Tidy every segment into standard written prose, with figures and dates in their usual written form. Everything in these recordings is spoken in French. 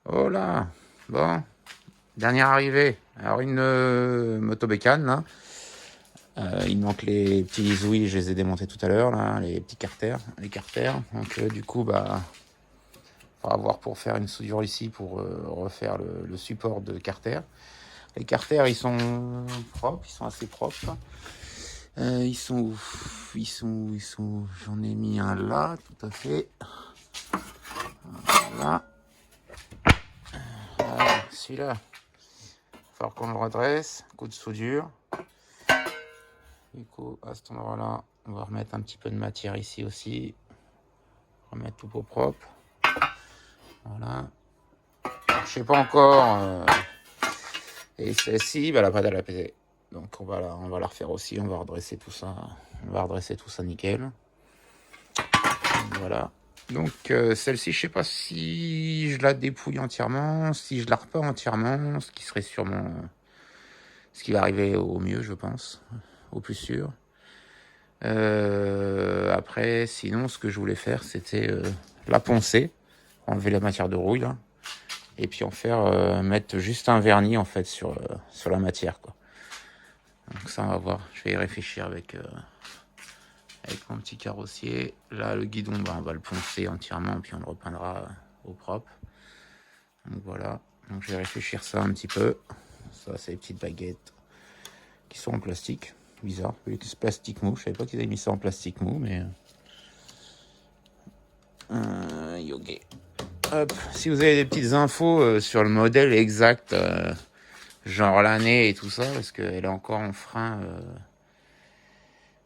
Oh là, bon, dernière arrivée. Alors une moto bécane là. Il manque les petits zouilles, je les ai démontés tout à l'heure là, les petits carters, les carters. Donc du coup bah, on va voir pour faire une soudure ici pour refaire le support de carter. Les carters ils sont propres, ils sont assez propres. Ils sont où? Ils sont où? Ils sont où? J'en ai mis un là, tout à fait. Voilà. Voilà, celui-là. Il va falloir qu'on le redresse. Coup de soudure. Du coup, à cet endroit-là, on va remettre un petit peu de matière ici aussi. Remettre tout au propre. Voilà. Je sais pas encore. Et celle-ci, bah, elle a pas d'aile à péter. Donc on va la refaire aussi. On va redresser tout ça. On va redresser tout ça nickel. Voilà. Donc celle-ci, je sais pas si je la dépouille entièrement, si je la repars entièrement, ce qui serait sûrement ce qui va arriver au mieux, je pense, au plus sûr. Après, sinon, ce que je voulais faire, c'était la poncer, enlever la matière de rouille, là, et puis en faire mettre juste un vernis en fait sur la matière, quoi. Donc ça, on va voir. Je vais y réfléchir avec mon petit carrossier. Là, le guidon, bah, on va le poncer entièrement, puis on le repeindra au propre. Donc voilà. Donc je vais réfléchir ça un petit peu. Ça, c'est les petites baguettes qui sont en plastique. Bizarre. C'est plastique mou. Je savais pas qu'ils avaient mis ça en plastique mou, mais yoga. Hop. Si vous avez des petites infos sur le modèle exact, genre l'année et tout ça, parce qu'elle est encore en frein,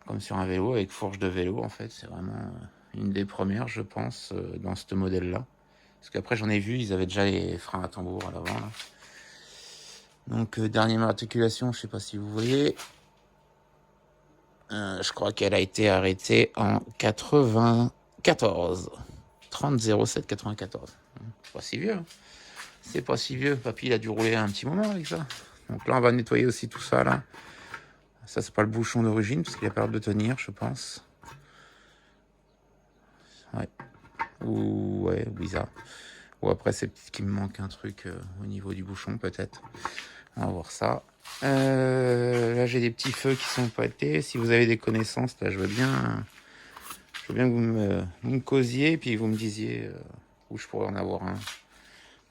comme sur un vélo, avec fourche de vélo, en fait. C'est vraiment une des premières, je pense, dans ce modèle-là. Parce qu'après, j'en ai vu, ils avaient déjà les freins à tambour à l'avant, là. Donc, dernière articulation, je sais pas si vous voyez. Je crois qu'elle a été arrêtée en 94. 30 07 94. C'est pas si vieux. Hein. C'est pas si vieux. Papy, il a dû rouler un petit moment avec ça. Donc là, on va nettoyer aussi tout ça, là. Ça, c'est pas le bouchon d'origine, parce qu'il a peur de tenir, je pense. Ouais. Ou, ouais, bizarre. Ou après, c'est peut-être qu'il me manque un truc au niveau du bouchon, peut-être. On va voir ça. Là, j'ai des petits feux qui sont pétés. Si vous avez des connaissances, là, je veux bien que vous me causiez, puis vous me disiez où je pourrais en avoir un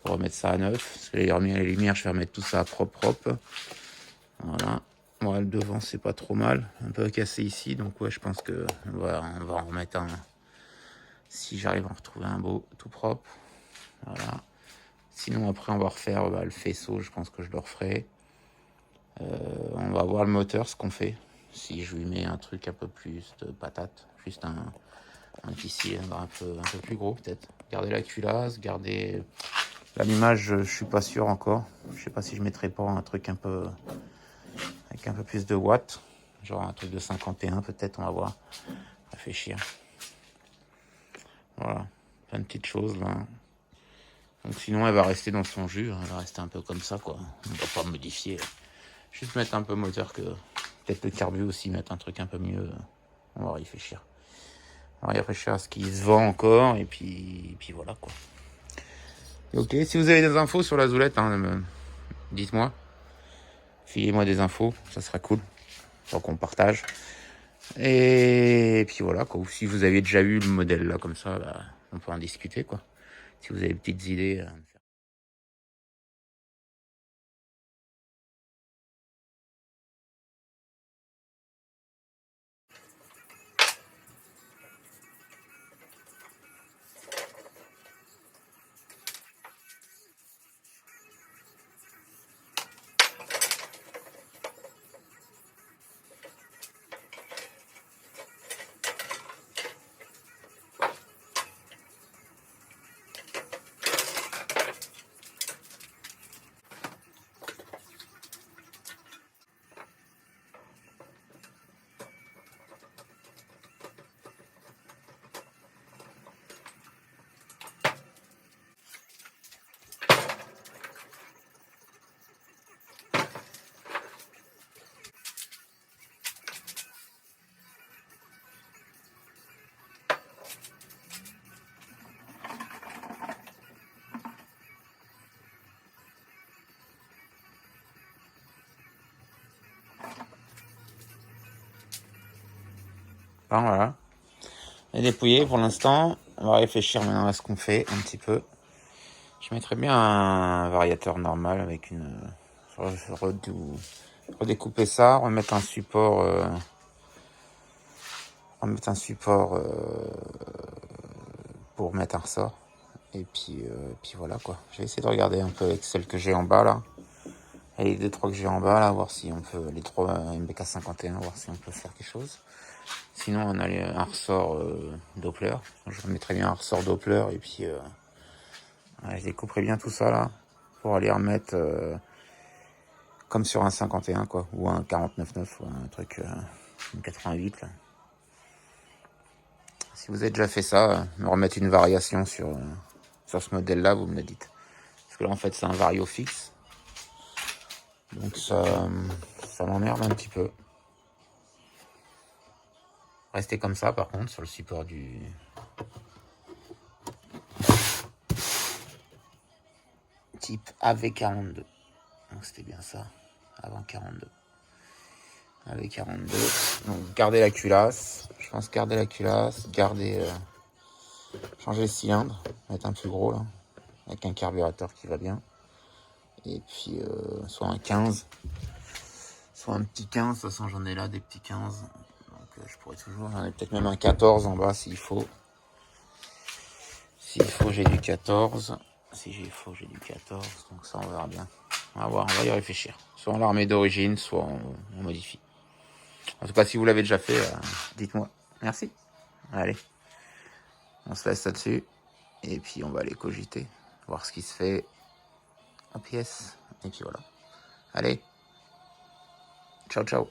pour remettre ça à neuf. Parce que les lumières, je vais remettre tout ça à propre. Voilà. Ouais, le devant, c'est pas trop mal. Un peu cassé ici, donc ouais, je pense que on va en remettre un. Si j'arrive à en retrouver un beau, tout propre. Voilà. Sinon, après, on va refaire le faisceau. Je pense que je le referai. On va voir le moteur, ce qu'on fait. Si je lui mets un truc un peu plus de patate, juste un petit cylindre un peu plus gros peut-être. Garder la culasse, garder l'allumage, je suis pas sûr encore. Je sais pas si je mettrai pas un truc un peu avec un peu plus de watts, genre un truc de 51 peut-être, on va voir. Réfléchir. Voilà, plein de petites choses là. Donc sinon elle va rester dans son jus, elle va rester un peu comme ça quoi. On va pas modifier. Juste mettre un peu moteur que peut-être le carbu aussi, mettre un truc un peu mieux. On va réfléchir. On va réfléchir à ce qui se vend encore et puis voilà quoi. Ok, si vous avez des infos sur la Zoulette, hein, dites-moi. Filez-moi des infos, ça sera cool. Donc on partage. Et puis voilà quoi. Ou si vous avez déjà eu le modèle là comme ça, bah, on peut en discuter quoi. Si vous avez des petites idées. Enfin, voilà. Et dépouillé pour l'instant. On va réfléchir maintenant à ce qu'on fait un petit peu. Je mettrais bien un variateur normal avec une... redécouper ça, remettre un support... pour mettre un ressort. Et puis voilà quoi. Je vais essayer de regarder un peu avec celle que j'ai en bas là. Et les 2-3 que j'ai en bas là, voir si on peut... Les 3 MBK51, voir si on peut faire quelque chose. Sinon on a un ressort Doppler. Je remettrais bien un ressort Doppler et puis... je découperai bien tout ça là. Pour aller remettre... comme sur un 51 quoi. Ou un 49.9 ou un truc... une 88 là. Si vous avez déjà fait ça, me remettre une variation sur ce modèle-là, vous me le dites. Parce que là, en fait, c'est un vario fixe. Donc ça m'emmerde un petit peu. Restez comme ça, par contre, sur le support du... type AV42. Donc c'était bien ça, avant 42. AV42. Donc gardez la culasse. Je pense garder la culasse, garder... changer les cylindres, mettre un plus gros là, avec un carburateur qui va bien. Et puis soit un 15, soit un petit 15, de toute façon j'en ai là des petits 15. Donc je pourrais toujours, j'en ai peut-être même un 14 en bas s'il faut. S'il faut j'ai du 14. Si j'ai faut j'ai du 14. Donc ça on verra bien. On va voir, on va y réfléchir. Soit on la remet d'origine, soit on modifie. En tout cas si vous l'avez déjà fait, dites-moi. Merci. Allez. On se laisse là-dessus. Et puis on va aller cogiter. Voir ce qui se fait en pièces. Et puis voilà. Allez. Ciao ciao.